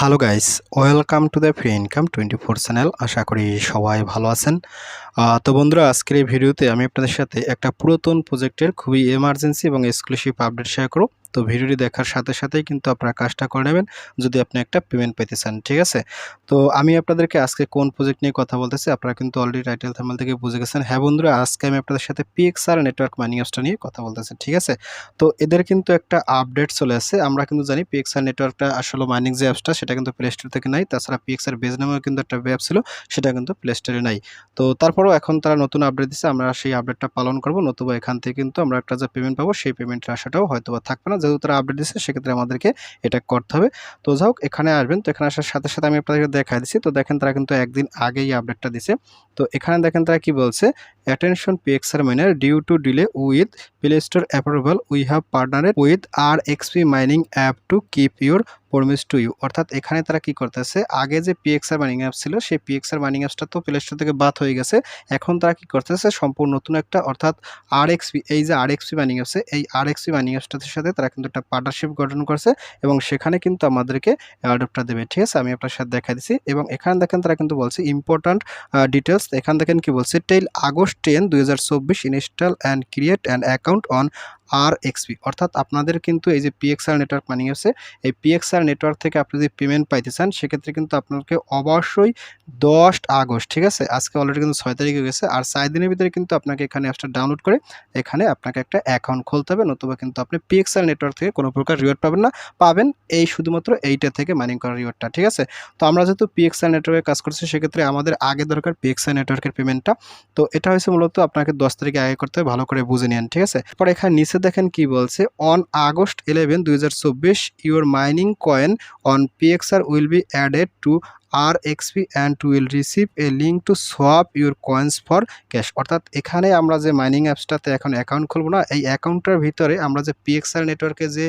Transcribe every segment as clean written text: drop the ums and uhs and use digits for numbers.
Hello guys, welcome to the free income 24 channel. আশা করি সবাই ভালো আছেন। তো বন্ধুরা, আজকের এই ভিডিওতে আমি আপনাদের সাথে একটা পুরাতন প্রজেক্টের খুবই এমার্জেন্সি এবং এক্সক্লুসিভ আপডেট শেয়ার করব। তো ভিডিওটি দেখার সাথে সাথেই কিন্তু আপনারা কাজটা করে নেবেন যদি আপনি একটা পেমেন্ট পেতে চান, ঠিক আছে? তো আমি আপনাদেরকে আজকে কোন প্রজেক্ট নিয়ে কথা বলতেছি আপনারা কিন্তু অলরেডি টাইটেল থাম্বনেল থেকে বুঝে গেছেন। হ্যাঁ বন্ধুরা, আজকে আমি আপনাদের সাথে পিএক্সআর নেটওয়ার্ক মাইনিং অ্যাপসটা নিয়ে কথা বলতেছি, ঠিক আছে? তো এদের কিন্তু একটা আপডেট চলে আসছে। আমরা কিন্তু জানি পিএক্সআর নেটওয়ার্কটা আসলে মাইনিং যে অ্যাপসটা সেটা কিন্তু প্লে স্টোর থেকে নাই। তাছাড়া পিএক্সআর বেজ নামেও কিন্তু একটা অ্যাপ ছিল, সেটা কিন্তু প্লে স্টোরে নাই। তো তারপরেও এখন তারা নতুন আপডেট দিচ্ছে, আমরা সেই আপডেটটা পালন করব, নতুবা এখান থেকে কিন্তু আমরা একটা যে পেমেন্ট পাবো সেই পেমেন্টের আশাটাও হয়তোবা থাকবে না। যেহেতু তারা আপডেট দিচ্ছে সেক্ষেত্রে আমাদেরকে এটা করতে হবে। তো যাই হোক, এখানে আসবেন। তো এখানে আসার সাথে সাথে আমি আপনাদেরকে দেখাই দিচ্ছি। তো দেখেন তারা কিন্তু একদিন আগেই আপডেটটা দিছে। তো এখানে দেখেন তারা কি বলছে, attention PXR miner, due to delay with play store approval we have partnered with RXP mining app to keep your promise to you. অর্থাৎ এখানে তারা কি করতেছে, আগে যে পিএক্সআর মাইনিং অ্যাপ ছিল সেই পিএক্সআর মাইনিং অ্যাপসটা তো প্লে স্টোর থেকে বাদ হয়ে গেছে। এখন তারা কি করতেছে, সম্পূর্ণ নতুন একটা অর্থাৎ আরএক্সপি, এই যে আরএক্সপি মাইনিং অ্যাপস, এই আরএক্সপি মাইনিং অ্যাপসটার সাথে তারা কিন্তু একটা পার্টনারশিপ গঠন করছে এবং সেখানে কিন্তু আমাদেরকে অ্যাডপটা দেবে, ঠিক আছে? আমি আপনার সাথে দেখা দিচ্ছি এবং এখানে দেখেন তারা কিন্তু বলছে ইম্পর্ট্যান্ট ডিটেলস। এখান দেখেন কি বলছে, till August 10, 2024 install and create an account on RXP. অর্থাৎ আপনাদের কিন্তু এই যে পিএক্সআর নেটওয়ার্ক মাইনিং অ্যাপসে এই পিএক্সআর নেটওয়ার্ক থেকে আপনি যদি পেমেন্ট পাইতে চান সেক্ষেত্রে কিন্তু আপনাকে অবশ্যই 10 আগস্ট, ঠিক আছে? আজকে অলরেডি কিন্তু 6 তারিখ হয়ে গেছে, আর 4 দিনের ভিতরে কিন্তু আপনাকে এখানে অ্যাপসটা ডাউনলোড করে এখানে আপনাকে একটা অ্যাকাউন্ট খুলতে হবে, নতুবা কিন্তু আপনি পিএক্সআর নেটওয়ার্ক থেকে কোনো প্রকার রিওয়ার্ড পাবেন না। পাবেন এই শুধুমাত্র এইটা থেকে মাইনিং করার রিওয়ার্ডটা, ঠিক আছে? তো আমরা যেহেতু পিএক্সআর নেটওয়ার্কে কাজ করছি সেক্ষেত্রে আমাদের আগে দরকার পিএক্সআর নেটওয়ার্কের পেমেন্টটা। তো এটা হয়েছে মূলত আপনাকে 10 তারিখে আগে করতে হবে, ভালো করে বুঝে নিন, ঠিক আছে? পরে এখানে নিচে দেখেন কি বলছে, on August 11, 2024 your mining coin on PXR will be added to RXP and will receive a link to swap your coins for cash। অর্থাৎ এখানে আমরা যে মাইনিং অ্যাপসটাতে এখন অ্যাকাউন্ট খুলবো না, এই অ্যাকাউন্টটার ভিতরে আমরা যে পিএক্সআর নেটওয়ার্কে যে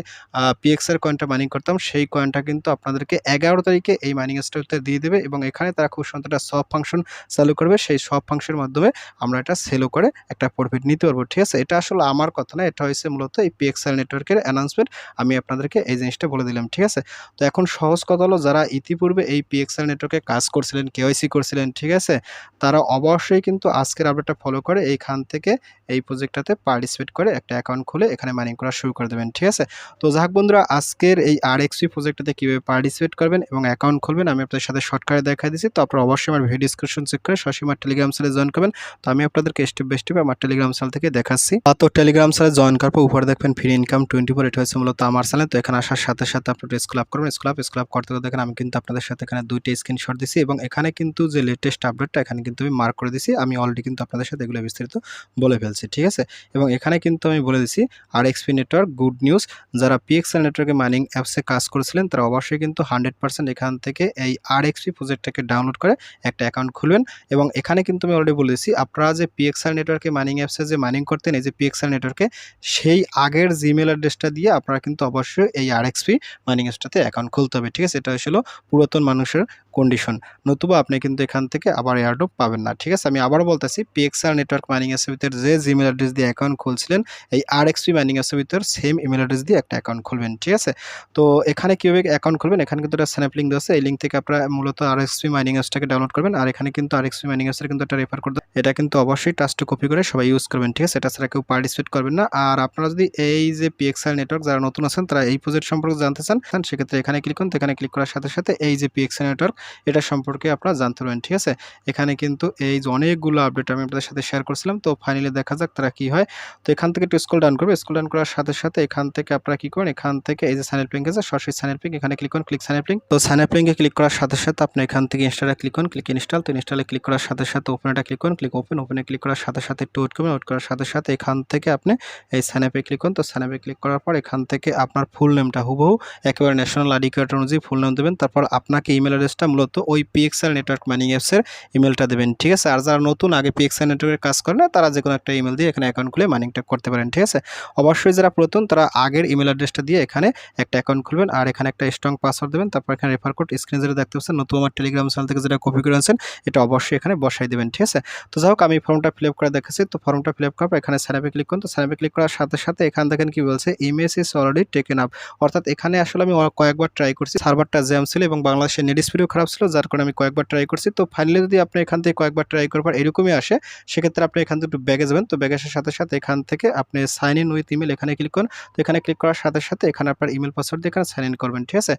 পিএক্সআর কয়েনটা মাইনিং করতাম সেই কয়েনটা কিন্তু আপনাদেরকে 11 তারিখে এই মাইনিং অ্যাপসটাতে দিয়ে দেবে এবং এখানে তারা খুব সুন্দর একটা সব ফাংশন চালু করবে। সেই সব ফাংশনের মাধ্যমে আমরা এটা সেলও করে একটা প্রফিট নিতে পারবো, ঠিক আছে? এটা আসলে আমার কথা না, এটা হয়েছে মূলত এই পিএক্সআর নেটওয়ার্কের অ্যানাউন্সমেন্ট। আমি আপনাদেরকে এই জিনিসটা বলে দিলাম, ঠিক আছে? তো এখন সহজ কথা হলো, যারা ইতিপূর্বে এই পিএক্সআর নেটওয়ার্কে কাজ করছিলেন, কেওয়াইসি করছিলেন, ঠিক আছে? তারা অবশ্যই কিন্তু আজকের আপডেটটা ফলো করে এইখান থেকে এই প্রজেক্টটাতে পার্টিসিপেট করে একটা অ্যাকাউন্ট খুলে এখানে মাইনিং করা শুরু করে দেবেন, ঠিক আছে? তো যাক বন্ধুরা, আজকের এই আরএক্সপি প্রজেক্টটাতে কিভাবে পার্টিসিপেট করবেন এবং অ্যাকাউন্ট খুলবেন আমি আপনাদের সাথে শর্টকাটে দেখাই দিচ্ছি। তো আপনারা অবশ্যই আমার ভিডিও ডিসক্রিপশন চেক করে সরাসরি আমার টেলিগ্রাম চ্যানেলে জয়েন করবেন। তো আমি আপনাদেরকে স্টেপ বাই স্টেপ আমার টেলিগ্রাম চ্যানেল থেকে দেখাচ্ছি। তো টেলিগ্রাম চ্যানেলে জয়েন করার পর উপরে দেখবেন ফ্রি ইনকাম 24, এটা হচ্ছে মূলত আমার চ্যানেল। তো এখানে আসার সাথে সাথে আপনারা স্ক্রল আপ করবেন। স্ক্রল আপ করতে দেখেন আমি কিন্তু আপনাদের সাথে এখানে 2টা স্ক্রিনশট দিছি এবং এখানে কিন্তু যে লেটেস্ট আপডেটটা এখানে কিন্তু আমি মার্ক করে দিছি। আমি অলরেডি কিন্তু আপনাদের সাথে এগুলো বিস্তারিত বলে ফেলছি, ঠিক আছে? এবং এখানে কিন্তু আমি বলে দিছি আরএক্সপি নেটওয়ার্ক গুড নিউজ, যারা পিএক্সএল নেটওয়ার্কে মাইনিং অ্যাপসে কাজ করেছিলেন তারা অবশ্যই কিন্তু 100% এখান থেকে এই আরএক্সপি প্রজেক্টটাকে ডাউনলোড করে একটা অ্যাকাউন্ট খুলবেন। এবং এখানে কিন্তু আমি অলরেডি বলেছি আপনারা যে পিএক্সএল নেটওয়ার্কে মাইনিং অ্যাপসে যে মাইনিং করতেন এই যে পিএক্সএল নেটওয়ার্কে, সেই আগের জিমেল অ্যাড্রেসটা দিয়ে আপনারা কিন্তু অবশ্যই এই আরএক্সপি মাইনিং অ্যাপসটাতে অ্যাকাউন্ট খুলতে হবে, ঠিক আছে? এটা হলো পুরাতন মানুষের কন্ডিশন, নতুবা আপনি কিন্তু এখান থেকে আবার এয়ারড্রপ পাবেন না, ঠিক আছে? আমি আবারও বলতেছি, পিএক্সআর নেটওয়ার্ক মাইনিং অ্যাপসের ভিতরে যে জিমেল অ্যাড্রেস দিয়ে অ্যাকাউন্ট খুলছিলেন এই আরএক্সপি মাইনিং অ্যাপসের ভিতর সেম ইমেল অ্যাড্রেস দিয়ে একটা অ্যাকাউন্ট খুলবেন, ঠিক আছে? তো এখানে কীভাবে অ্যাকাউন্ট খুলবেন, এখানে কিন্তু একটা স্ন্যাপ লিঙ্ক দেওয়া আছে, এই লিঙ্ক থেকে আপনারা মূলত আরএক্সপি মাইনিং অ্যাপসটাকে ডাউনলোড করবেন। আর এখানে কিন্তু আরএক্সপি মাইনিং অ্যাপসের কিন্তু একটা রেফার কোড, এটা কিন্তু অবশ্যই টাচ টু কপি করে সবাই ইউজ করবেন, ঠিক আছে? এটা ছাড়া কেউ পার্টিসিপেট করবেন না। আর আপনারা যদি এই যে পিএক্সআর নেটওয়ার্ক যারা নতুন আছেন তারা এই প্রজেক্ট সম্পর্কে জানতে চান সেক্ষেত্রে এখানে ক্লিক করুন। এখানে ক্লিক করার সাথে সাথে এই যে পিএক্সআর নেটওয়ার্ক এটা সম্পর্কে আপনারা জানতে পারবেন, ঠিক আছে? এখানে কিন্তু এই যে অনেকগুলো আপডেট আমি আপনাদের সাথে শেয়ার করছিলাম। তো ফাইনালি দেখা যাক তারা কি হয়। তো এখান থেকে একটু স্ক্রল ডাউন করবে, স্ক্রল ডাউন করার সাথে সাথে এখান থেকে আপনারা কি করেন, এখান থেকে এই যে সাইন আপ লিঙ্ক আছে সরাসরি সাইন আপ লিঙ্ক এখানে ক্লিক করুন, ক্লিক সাইন আপ লিঙ্ক। তো সাইন আপ লিঙ্কে ক্লিক করার সাথে সাথে আপনি এখান থেকে ইনস্টলে ক্লিক করুন, ক্লিক ইনস্টল। তো ইনস্টলে ক্লিক করার সাথে সাথে ওপেনটা ক্লিক করুন, ক্লিক ওপেনে ক্লিক করার সাথে সাথে একটু ওয়েট করবেন, ওয়েট করার সাথে সাথে এখান থেকে আপনি এই সাইন আপে ক্লিক করুন। তো সাইন আপে ক্লিক করার পর এখান থেকে আপনার ফুল নেমটা হুবহু একেবারে ন্যাশনাল আইডি কার্ড অনুযায়ী ফুল নেম দেবেন। তারপর আপনাকে ইমেল অ্যাড্রেসটা মূলত ওই পিএক্সএল নেটওয়ার্ক মাইনিং অ্যাপসের ইমেলটা দেবেন, ঠিক আছে। আর যারা নতুন আগে পিএক্সএল নেটওয়ার্কের কাজ করে না তারা যে কোনো একটা ইমেল দিয়ে এখানে অ্যাকাউন্ট খুলে মাইনিংটা করতে পারেন, ঠিক আছে। অবশ্যই যারা পুরাতন তারা আগের ইমেল অ্যাড্রেসটা দিয়ে এখানে একটা অ্যাকাউন্ট খুলবেন আর এখানে একটা স্ট্রং পাসওয়ার্ড দেবেন। তারপর এখানে রেফার কোড স্ক্রিনে যেটা দেখতে পাচ্ছেন নতুন আমার টেলিগ্রাম চ্যানেল থেকে যেটা কপি করে আনছেন এটা অবশ্যই এখানে বসাই দেবেন, ঠিক আছে। তো যাই হোক আমি ফর্মটা ফিল আপ করে দেখাচ্ছি। তো ফর্মটা ফিল আপ করার পর এখানে সাইন আপে ক্লিক করুন। তো সাইন আপে ক্লিক করার সাথে সাথে এখান দেখেন কি বলছে, image is already taken up. অর্থাৎ এখানে আসলে আমি কয়েকবার ট্রাই করছি, সার্ভারটা জ্যাম ছিল এবং বাংলাদেশের নেট স্পিডও খারাপ ছিল, যার কারণে আমি কয়েকবার ট্রাই করছি। তো ফাইনালি যদি আপনি এখান থেকে কয়েকবার ট্রাই করার পর এরকমই আসে, সেক্ষেত্রে আপনি এখান থেকে একটু ব্যাগে যাবেন। তো ব্যাগে আসার সাথে সাথে এখান থেকে আপনি সাইন ইন উইথ ইমেল এখানে ক্লিক করুন। তো এখানে ক্লিক করার সাথে সাথে এখানে আপনার ইমেল পাসওয়ার্ড দিয়ে এখানে সাইন ইন করবেন, ঠিক আছে।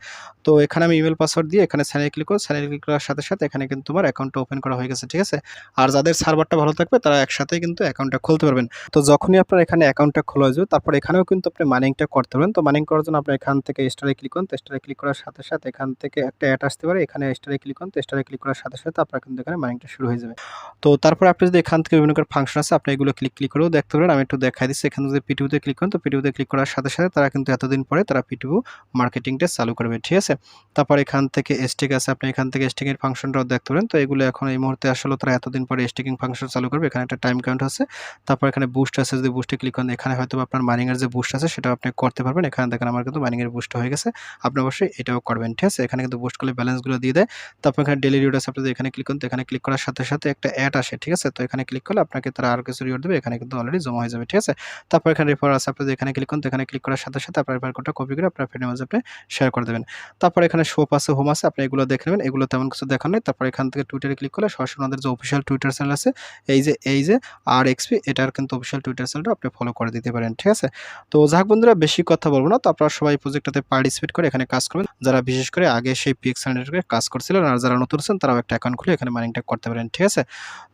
তো এখানে আমি ইমেল পাসওয়ার্ড দিয়ে এখানে সাইন ইন ক্লিক করব। সাইন ইন ক্লিক করার সাথে সাথে এখানে কিন্তু আমার অ্যাকাউন্টটা ওপেন করা হয়ে গেছে, ঠিক আছে। আর যাদের সার্ভারটা ভালো থাকবে তারা একসাথেই কিন্তু অ্যাকাউন্টটা খুলতে পারবেন। তো যখনই আপনার এখানে অ্যাকাউন্টটা খোলা হয়ে যাবে তারপর এখানেও কিন্তু আপনি মাইনিংটা করতে পারবেন। তো মাইনিং করার জন্য আপনি এখান থেকে স্টারে ক্লিক করুন। তো স্টারে ক্লিক করার সাথে সাথে এখান থেকে একটা অ্যাড আসতে পারে, এখানে স্টারে ক্লিক করুন। তো স্টারে ক্লিক করার সাথে সাথে আপনার কিন্তু এখানে মাইনিংটা শুরু হয়ে যাবে। তো তারপর আপনি যদি এখান থেকে বিভিন্ন ফাংশন আছে আপনি এগুলো ক্লিক করেও দেখতে পারেন। আমি একটু দেখাই দিচ্ছি। এখানে যদি পিটিউতে ক্লিক করেন তো পিটিউতে ক্লিক করার সাথে সাথে তারা কিন্তু এতদিন পরে তারা পিটিউ মার্কেটিংটা চালু করবে, ঠিক আছে। তারপর এখান থেকে স্টেক আছে, আপনি এখান থেকে স্টেকিং এর ফাংশনটাও দেখতে পারেন। তো এগুলো এখন এই মুহূর্তে আসলে তারা এতদিন পরে স্টেকিং ফাংশন চালু করবে। এখানে একটা টাইম কাউন্ট আছে। তারপর এখানে বুস্ট আছে, যদি বুস্টে ক্লিক করেন এখানে হয়তো আপনার মাইনিং এর যে বুস্ট আছে সেটাও আপনি করতে পারবেন। এখানে দেখেন আমার কিন্তু মাইনিং এর বুস্ট হয়ে গেছে। আপনি অবশ্যই এটাও করবেন, ঠিক আছে। এখানে কিন্তু বুস্ট করলে ব্যালেন্স গুলো দিয়ে দেয়। তারপর এখানে ডেইলি রিওয়ার্ড আছে, আপনি যদি এখানে ক্লিক করেন তো এখানে ক্লিক করার সাথে সাথে একটা অ্যাড আসে, ঠিক আছে। তো এখানে ক্লিক করলে আপনাকে তারা আরো কিছু রিওয়ার্ড দেবে, এখানে কিন্তু অলরেডি জমা হয়ে যাবে, ঠিক আছে। তারপর এখানে রেফার আছে, আপনি যদি এখানে ক্লিক করেন তো এখানে ক্লিক করার সাথে সাথে আপনার রেফার কোডটা কপি করে আপনার ফ্রেন্ডের মাঝে আপনি শেয়ার করে দেবেন। তারপর এখানে শপ আছে, হোম আছে, আপনি এগুলো দেখে নেবেন। এগুলো তেমন কিছু দেখার নেই। তারপর এখান থেকে টুইটারে ক্লিক করলে সরাসরি আমাদের যে অফিসিয়াল টুইটার চ্যানেল আছে এই যে RXP এটার কিন্তু অফিসিয়াল টুইটার চ্যানেলটা আপনি ফলো করে দিতে পারেন, ঠিক আছে। তো যাক বন্ধুরা বেশি কথা বলবো না। তো আপনারা সবাই প্রজেক্টটাতে পার্টিসিপেট করে এখানে কাজ করবেন, যারা বিশেষ করে আগে সেই পিএক্সএল নেটওয়ার্কে কাজ করছিলেন। আর যারা নতুন আছেন তারাও একটা অ্যাকাউন্ট খুলে এখানে মাইনিংটা করতে পারেন, ঠিক আছে।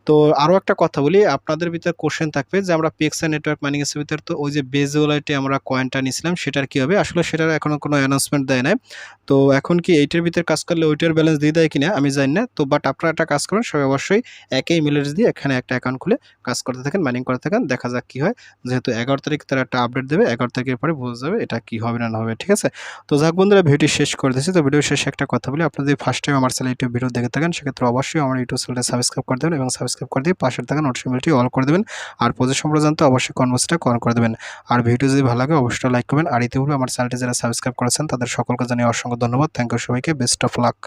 তো আরো একটা কথা বলি, আপনাদের ভিতরে কোশ্চেন থাকবে যে আমরা পিএক্সএল নেটওয়ার্ক মাইনিং এর ভিতরে তো ওই যে বেজ ওয়ালেটে আমরা কয়েনটা নিছিলাম সেটার কি হবে? আসলে সেটার এখনো কোনো অ্যানাউন্সমেন্ট দেয় নাই। তো এখন কি এইটার ভিতরে কাজ করলে ওইটার ব্যালেন্স দিয়ে দেয় কিনা আমি জানি না। তো বাট আপনারা একটা কাজ করবেন, সবাই অবশ্যই একই ইমেল অ্যাড্রেস দিয়ে এখানে একটা অ্যাকাউন্ট খুলে কাজ করতে থাকেন, মাইনিং করতে থাকেন। দেখা যাক কি হয়। যেহেতু 11 তারিখ তারা একটা আপডেট দেবে, 11 তারিখের পরে বোঝা যাবে এটা কি হবে না হবে, ঠিক আছে। তো যাক বন্ধুরা ভিডিওটি শেষ করে দিচ্ছি। তো ভিডিও শেষে একটা কথা বলি, আপনারা যদি ফার্স্ট টাইম আমার চ্যানেলে ইউটিউব ভিডিও দেখে থাকেন সেক্ষেত্রে অবশ্যই আমার ইউটিউব চ্যানেলটা সাবস্ক্রাইব করে দেবেন এবং সাবস্ক্রাইব করে দিয়ে পাশে থাকা নোটিফিকেশনটি অল করে দেবেন। আর প্রজেক্ট সম্পর্কে জানতে অবশ্যই কনভার্সটা অন করে দেবেন। আর ভিডিও যদি ভালো লাগে অবশ্যই লাইক করবেন। আর ইতিপূর্বে আমার চ্যানেলটি যারা সাবস্ক্রাইব করেছেন তাদের সকলকে জানিয়ে অসংখ্য ধন্যবাদ। থ্যাংক ইউ সবাইকে, বেস্ট অফ লাক।